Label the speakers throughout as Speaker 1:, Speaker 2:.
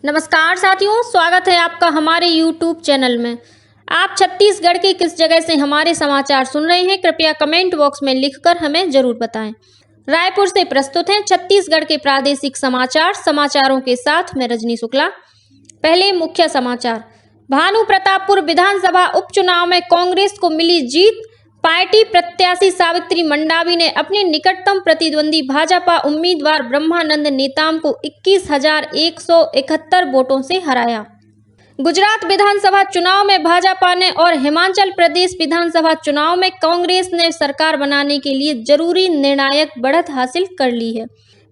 Speaker 1: नमस्कार साथियों, स्वागत है आपका हमारे YouTube चैनल में। आप छत्तीसगढ़ के किस जगह से हमारे समाचार सुन रहे हैं, कृपया कमेंट बॉक्स में लिखकर हमें जरूर बताएं। रायपुर से प्रस्तुत हैं छत्तीसगढ़ के प्रादेशिक समाचार। समाचारों के साथ मैं रजनी शुक्ला। पहले मुख्य समाचार। भानुप्रतापपुर विधानसभा उपचुनाव में कांग्रेस को मिली जीत। पार्टी प्रत्याशी सावित्री मंडावी ने अपने निकटतम प्रतिद्वंदी भाजपा उम्मीदवार ब्रह्मानंद नेताम को 21,171 वोटों से हराया। गुजरात विधानसभा चुनाव में भाजपा ने और हिमाचल प्रदेश विधानसभा चुनाव में कांग्रेस ने सरकार बनाने के लिए जरूरी निर्णायक बढ़त हासिल कर ली है।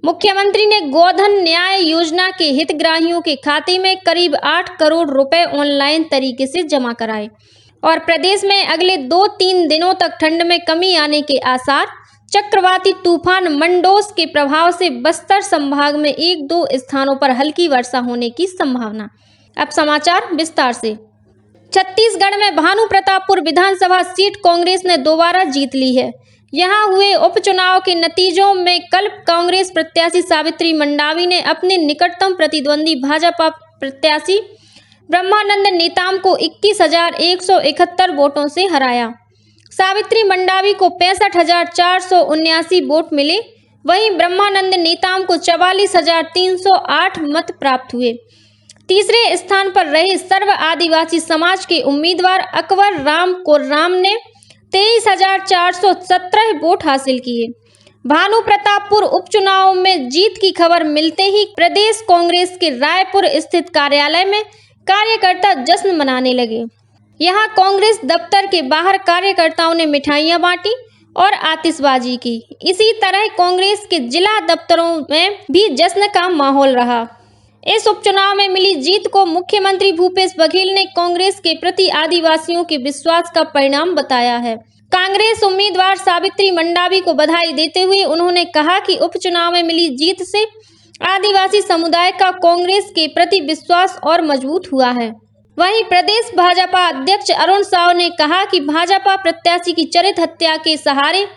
Speaker 1: मुख्यमंत्री ने गोधन न्याय योजना के हितग्राहियों के खाते में करीब 8 करोड़ रुपए ऑनलाइन तरीके से जमा कराए और प्रदेश में अगले 2-3 दिनों तक ठंड में कमी आने के आसार। चक्रवाती तूफान मंडोस के प्रभाव से बस्तर संभाग में 1-2 स्थानों पर हल्की वर्षा होने की संभावना। अब समाचार विस्तार से। छत्तीसगढ़ में भानुप्रतापपुर विधानसभा सीट कांग्रेस ने दोबारा जीत ली है। यहां हुए उपचुनाव के नतीजों में कल कांग्रेस प्रत्याशी सावित्री मंडावी ने अपने निकटतम प्रतिद्वंदी भाजपा प्रत्याशी ब्रह्मानंद नेताम को 21,171 वोटों से हराया। सावित्री मंडावी को 65,479 वोट मिले, वहीं ब्रह्मानंद नेताम को 44,308 मत प्राप्त हुए। तीसरे स्थान पर रहे सर्व आदिवासी समाज के उम्मीदवार अकबर राम कोर्राम ने 23,417 वोट हासिल किए। भानुप्रतापपुर उपचुनाव में जीत की खबर मिलते ही प्रदेश कांग्रेस के रायपुर स्थित कार्यालय में कार्यकर्ता जश्न मनाने लगे। यहां कांग्रेस दफ्तर के बाहर कार्यकर्ताओं ने मिठाइयां बांटी और आतिशबाजी की। इसी तरह कांग्रेस के जिला दफ्तरों में भी जश्न का माहौल रहा। इस उपचुनाव में मिली जीत को मुख्यमंत्री भूपेश बघेल ने कांग्रेस के प्रति आदिवासियों के विश्वास का परिणाम बताया है। कांग्रेस उम्मीदवार सावित्री मंडावी को बधाई देते हुए उन्होंने कहा कि उपचुनाव में मिली जीत से आदिवासी समुदाय का कांग्रेस के प्रति विश्वास और मजबूत हुआ है। वहीं प्रदेश भाजपा अध्यक्ष अरुण साव ने कहा कि भाजपा प्रत्याशी की चरित्र हत्या के सहारे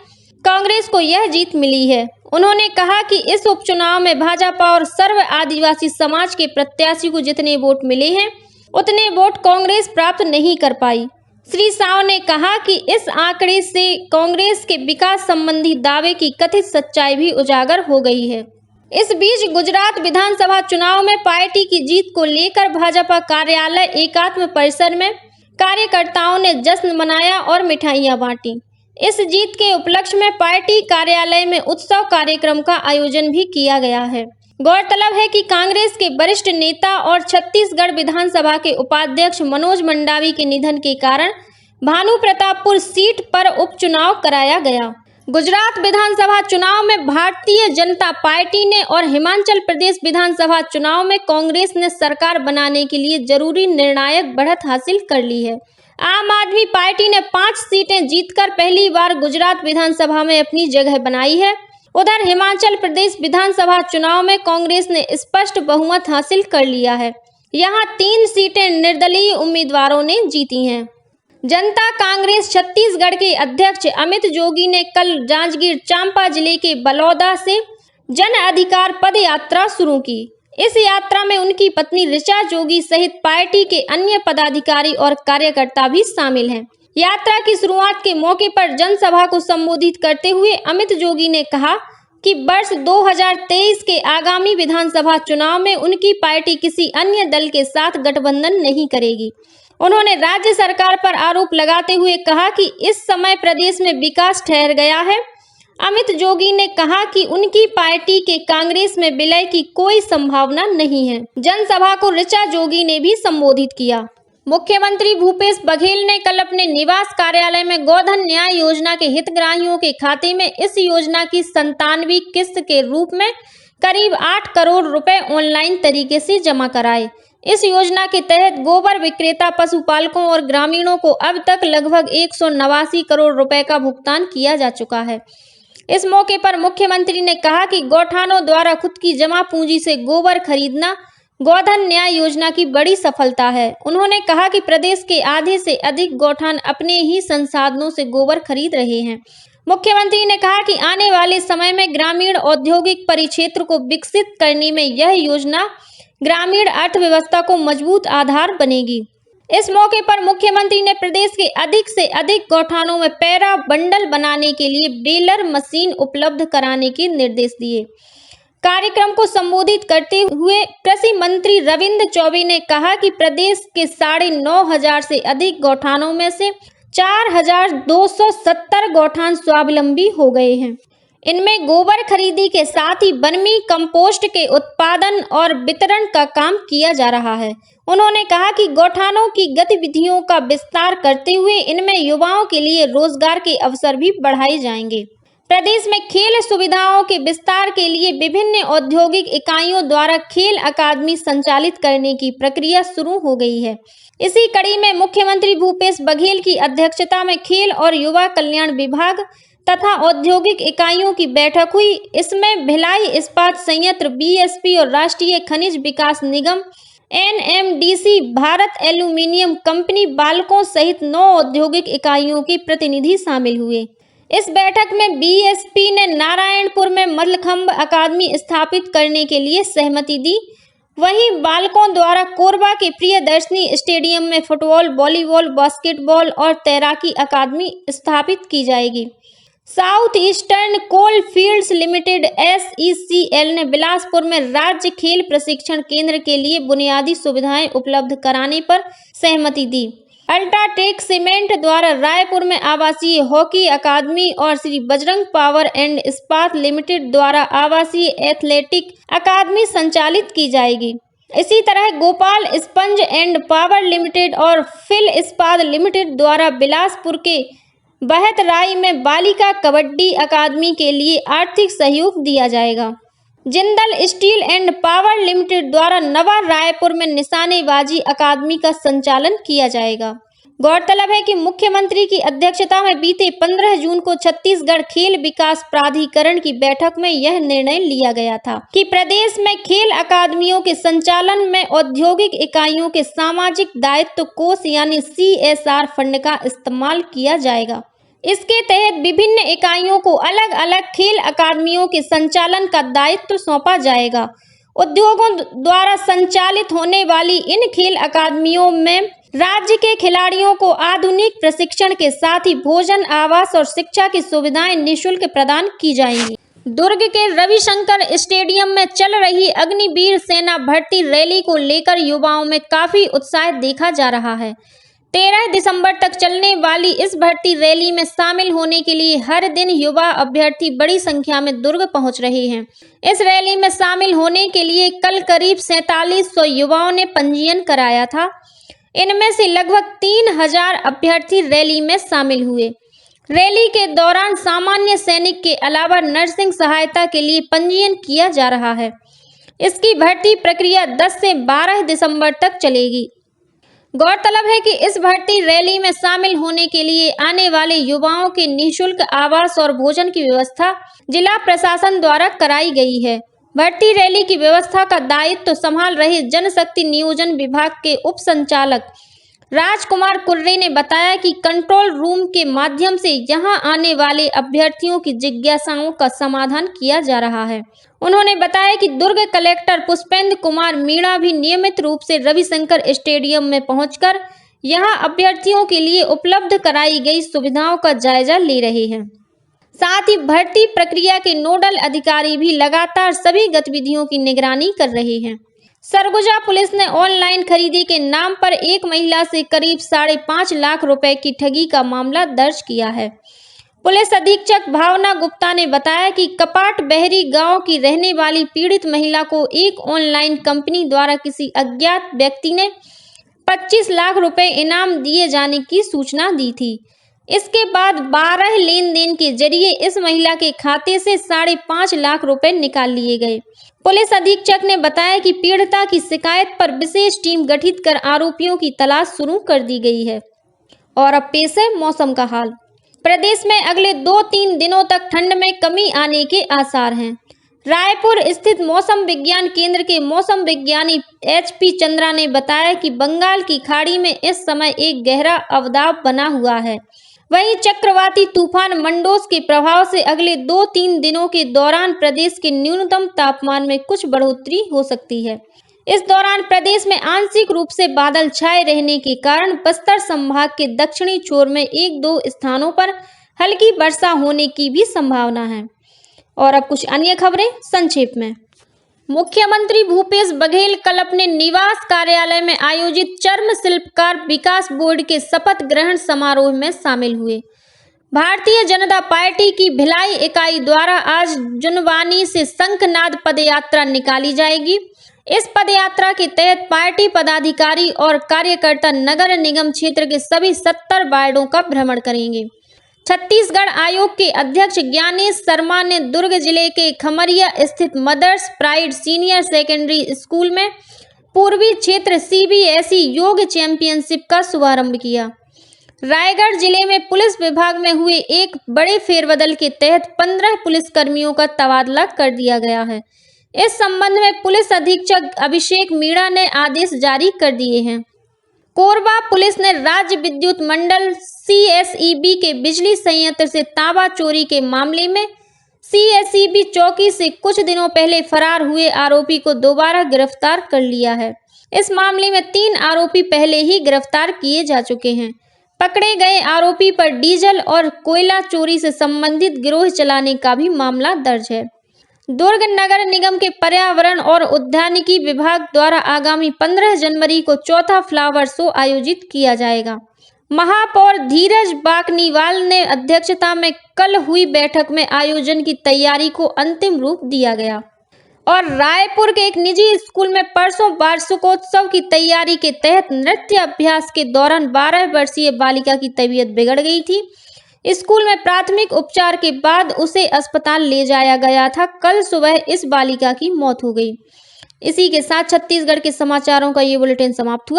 Speaker 1: कांग्रेस को यह जीत मिली है। उन्होंने कहा कि इस उपचुनाव में भाजपा और सर्व आदिवासी समाज के प्रत्याशी को जितने वोट मिले हैं उतने वोट कांग्रेस प्राप्त नहीं कर पाई। श्री साव ने कहा कि इस आंकड़े से कांग्रेस के विकास संबंधी दावे की कथित सच्चाई भी उजागर हो गई है। इस बीच गुजरात विधानसभा चुनाव में पार्टी की जीत को लेकर भाजपा कार्यालय एकात्म परिसर में कार्यकर्ताओं ने जश्न मनाया और मिठाइयां बांटी। इस जीत के उपलक्ष्य में पार्टी कार्यालय में उत्सव कार्यक्रम का आयोजन भी किया गया है। गौरतलब है कि कांग्रेस के वरिष्ठ नेता और छत्तीसगढ़ विधानसभा के उपाध्यक्ष मनोज मंडावी के निधन के कारण भानुप्रतापपुर सीट पर उपचुनाव कराया गया। गुजरात विधानसभा चुनाव में भारतीय जनता पार्टी ने और हिमाचल प्रदेश विधानसभा चुनाव में कांग्रेस ने सरकार बनाने के लिए जरूरी निर्णायक बढ़त हासिल कर ली है। आम आदमी पार्टी ने 5 सीटें जीतकर पहली बार गुजरात विधानसभा में अपनी जगह बनाई है। उधर हिमाचल प्रदेश विधानसभा चुनाव में कांग्रेस ने स्पष्ट बहुमत हासिल कर लिया है। यहाँ 3 सीटें निर्दलीय उम्मीदवारों ने जीती हैं। जनता कांग्रेस छत्तीसगढ़ के अध्यक्ष अमित जोगी ने कल जांजगीर चांपा जिले के बलौदा से जन अधिकार पद यात्रा शुरू की। इस यात्रा में उनकी पत्नी ऋचा जोगी सहित पार्टी के अन्य पदाधिकारी और कार्यकर्ता भी शामिल हैं। यात्रा की शुरुआत के मौके पर जनसभा को संबोधित करते हुए अमित जोगी ने कहा कि वर्ष 2023 के आगामी विधानसभा चुनाव में उनकी पार्टी किसी अन्य दल के साथ गठबंधन नहीं करेगी। उन्होंने राज्य सरकार पर आरोप लगाते हुए कहा कि इस समय प्रदेश में विकास ठहर गया है। अमित जोगी ने कहा कि उनकी पार्टी के कांग्रेस में विलय की कोई संभावना नहीं है। जनसभा को ऋचा जोगी ने भी संबोधित किया। मुख्यमंत्री भूपेश बघेल ने कल अपने निवास कार्यालय में गोधन न्याय योजना के हितग्राहियों के खाते में इस योजना की 97वीं किस्त के रूप में करीब 8 करोड़ रुपए ऑनलाइन तरीके से जमा कराए। इस योजना के तहत गोबर विक्रेता, पशुपालकों और ग्रामीणों को अब तक लगभग 189 करोड़ रुपए का भुगतान किया जा चुका है। इस मौके पर मुख्यमंत्री ने कहा कि गौठानों द्वारा खुद की जमा पूंजी से गोबर खरीदना गोधन न्याय योजना की बड़ी सफलता है। उन्होंने कहा कि प्रदेश के आधे से अधिक गौठान अपने ही संसाधनों से गोबर खरीद रहे हैं। मुख्यमंत्री ने कहा कि आने वाले समय में ग्रामीण औद्योगिक परिक्षेत्र को विकसित करने में यह योजना ग्रामीण अर्थव्यवस्था को मजबूत आधार बनेगी। इस मौके पर मुख्यमंत्री ने प्रदेश के अधिक से अधिक गौठानों में पैरा बंडल बनाने के लिए बेलर मशीन उपलब्ध कराने के निर्देश दिए। कार्यक्रम को संबोधित करते हुए कृषि मंत्री रविंद्र चौबे ने कहा कि प्रदेश के 9,500 से अधिक गौठानों में से 4,270 गौठान स्वावलंबी हो गए हैं। इनमें गोबर खरीदी के साथ ही वर्मी कंपोस्ट के उत्पादन और वितरण का काम किया जा रहा है। उन्होंने कहा कि गौठानों की गतिविधियों का विस्तार करते हुए इनमें युवाओं के लिए रोजगार के अवसर भी बढ़ाए जाएंगे। प्रदेश में खेल सुविधाओं के विस्तार के लिए विभिन्न औद्योगिक इकाइयों द्वारा खेल अकादमी संचालित करने की प्रक्रिया शुरू हो गई है। इसी कड़ी में मुख्यमंत्री भूपेश बघेल की अध्यक्षता में खेल और युवा कल्याण विभाग तथा औद्योगिक इकाइयों की बैठक हुई। इसमें भिलाई इस्पात संयंत्र, बीएसपी और Rashtriya Khanij Vikas Nigam, NMDC, Bharat aluminium company, BALCO सहित 9 औद्योगिक इकाइयों के प्रतिनिधि शामिल हुए। इस बैठक में बीएसपी ने नारायणपुर में मल्लखंब अकादमी स्थापित करने के लिए सहमति दी। वहीं बालकों द्वारा कोरबा के प्रियदर्शनी स्टेडियम में फुटबॉल, वॉलीबॉल, बास्केटबॉल और तैराकी अकादमी स्थापित की जाएगी। साउथ ईस्टर्न कोल फील्ड्स लिमिटेड SECL ने बिलासपुर में राज्य खेल प्रशिक्षण केंद्र के लिए बुनियादी सुविधाएं उपलब्ध कराने पर सहमति दी। अल्ट्राटेक सीमेंट द्वारा रायपुर में आवासीय हॉकी अकादमी और श्री बजरंग पावर एंड इस्पात लिमिटेड द्वारा आवासीय एथलेटिक अकादमी संचालित की जाएगी। इसी तरह Gopal sponge and power limited और फिल इस्पात लिमिटेड द्वारा बिलासपुर के बहतराई में बालिका कबड्डी अकादमी के लिए आर्थिक सहयोग दिया जाएगा। Jindal steel and power limited द्वारा नवा रायपुर में निशानेबाजी अकादमी का संचालन किया जाएगा। गौरतलब है कि मुख्यमंत्री की अध्यक्षता में बीते 15 जून को छत्तीसगढ़ खेल विकास प्राधिकरण की बैठक में यह निर्णय लिया गया था कि प्रदेश में खेल अकादमियों के संचालन में औद्योगिक इकाइयों के सामाजिक दायित्व कोष यानी CSR फंड का इस्तेमाल किया जाएगा। इसके तहत विभिन्न इकाइयों को अलग अलग खेल अकादमियों के संचालन का दायित्व सौंपा जाएगा। उद्योगों द्वारा संचालित होने वाली इन खेल अकादमियों में राज्य के खिलाड़ियों को आधुनिक प्रशिक्षण के साथ ही भोजन, आवास और शिक्षा की सुविधाएं निःशुल्क प्रदान की जाएंगी। दुर्ग के रविशंकर स्टेडियम में चल रही अग्निवीर सेना भर्ती रैली को लेकर युवाओं में काफी उत्साह देखा जा रहा है। 13 दिसंबर तक चलने वाली इस भर्ती रैली में शामिल होने के लिए हर दिन युवा अभ्यर्थी बड़ी संख्या में दुर्ग पहुंच रहे हैं। इस रैली में शामिल होने के लिए कल करीब 4700 युवाओं ने पंजीयन कराया था। इनमें से लगभग 3000 अभ्यर्थी रैली में शामिल हुए। रैली के दौरान सामान्य सैनिक के अलावा नर्सिंग सहायता के लिए पंजीयन किया जा रहा है। इसकी भर्ती प्रक्रिया 10 से 12 दिसंबर तक चलेगी। गौरतलब है कि इस भर्ती रैली में शामिल होने के लिए आने वाले युवाओं के निःशुल्क आवास और भोजन की व्यवस्था जिला प्रशासन द्वारा कराई गई है। भर्ती रैली की व्यवस्था का दायित्व संभाल रहे जनशक्ति नियोजन विभाग के उप संचालक राजकुमार कुर्रे ने बताया कि कंट्रोल रूम के माध्यम से यहां आने वाले अभ्यर्थियों की जिज्ञासाओं का समाधान किया जा रहा है। उन्होंने बताया कि दुर्ग कलेक्टर पुष्पेंद्र कुमार मीणा भी नियमित रूप से रविशंकर स्टेडियम में पहुंचकर यहां अभ्यर्थियों के लिए उपलब्ध कराई गई सुविधाओं का जायजा ले रहे हैं। साथ ही भर्ती प्रक्रिया के नोडल अधिकारी भी लगातार सभी गतिविधियों की निगरानी कर रहे हैं। सरगुजा पुलिस ने ऑनलाइन खरीदी के नाम पर एक महिला से करीब 5.5 लाख रुपए की ठगी का मामला दर्ज किया है। पुलिस अधीक्षक भावना गुप्ता ने बताया कि कपाट बहरी गांव की रहने वाली पीड़ित महिला को एक ऑनलाइन कंपनी द्वारा किसी अज्ञात व्यक्ति ने 25 लाख रुपए इनाम दिए जाने की सूचना दी थी। इसके बाद 12 लेन देन के जरिए इस महिला के खाते से 5.5 लाख रुपए निकाल लिए गए। पुलिस अधीक्षक ने बताया कि पीड़िता की शिकायत पर विशेष टीम गठित कर आरोपियों की तलाश शुरू कर दी गई है। और अब पेश है मौसम का हाल। प्रदेश में अगले 2-3 दिनों तक ठंड में कमी आने के आसार हैं। रायपुर स्थित मौसम विज्ञान केंद्र के मौसम विज्ञानी HP चंद्रा ने बताया कि बंगाल की खाड़ी में इस समय एक गहरा अवदाब बना हुआ है। वहीं चक्रवाती तूफान मंडोस के प्रभाव से अगले 2-3 दिनों के दौरान प्रदेश के न्यूनतम तापमान में कुछ बढ़ोतरी हो सकती है। इस दौरान प्रदेश में आंशिक रूप से बादल छाए रहने के कारण बस्तर संभाग के दक्षिणी छोर में 1-2 स्थानों पर हल्की वर्षा होने की भी संभावना है। और अब कुछ अन्य खबरें संक्षेप में। मुख्यमंत्री भूपेश बघेल कल अपने निवास कार्यालय में आयोजित चर्म शिल्पकार विकास बोर्ड के शपथ ग्रहण समारोह में शामिल हुए। भारतीय जनता पार्टी की भिलाई इकाई द्वारा आज जुनवानी से शंखनाद पदयात्रा निकाली जाएगी। इस पदयात्रा के तहत पार्टी पदाधिकारी और कार्यकर्ता नगर निगम क्षेत्र के सभी 70 वार्डों का भ्रमण करेंगे। छत्तीसगढ़ आयोग के अध्यक्ष ज्ञानेश शर्मा ने दुर्ग जिले के खमरिया स्थित mother's pride senior secondary school में पूर्वी क्षेत्र CBSE योग चैंपियनशिप का शुभारंभ किया। रायगढ़ जिले में पुलिस विभाग में हुए एक बड़े फेरबदल के तहत 15 पुलिसकर्मियों का तबादला कर दिया गया है। इस संबंध में पुलिस अधीक्षक अभिषेक मीणा ने आदेश जारी कर दिए हैं। कोरबा पुलिस ने राज्य विद्युत मंडल CSEB के बिजली संयंत्र से तांबा चोरी के मामले में CSEB चौकी से कुछ दिनों पहले फरार हुए आरोपी को दोबारा गिरफ्तार कर लिया है। इस मामले में 3 आरोपी पहले ही गिरफ्तार किए जा चुके हैं। पकड़े गए आरोपी पर डीजल और कोयला चोरी से संबंधित गिरोह चलाने का भी मामला दर्ज है। दुर्ग नगर निगम के पर्यावरण और उद्यानिकी विभाग द्वारा आगामी 15 जनवरी को चौथा फ्लावर शो आयोजित किया जाएगा। महापौर धीरज बाकनीवाल ने अध्यक्षता में कल हुई बैठक में आयोजन की तैयारी को अंतिम रूप दिया गया। और रायपुर के एक निजी स्कूल में परसों वार्षिकोत्सव की तैयारी के तहत नृत्य अभ्यास के दौरान 12 वर्षीय बालिका की तबीयत बिगड़ गई थी। स्कूल में प्राथमिक उपचार के बाद उसे अस्पताल ले जाया गया था। कल सुबह इस बालिका की मौत हो गई। इसी के साथ छत्तीसगढ़ के समाचारों का ये बुलेटिन समाप्त हुआ।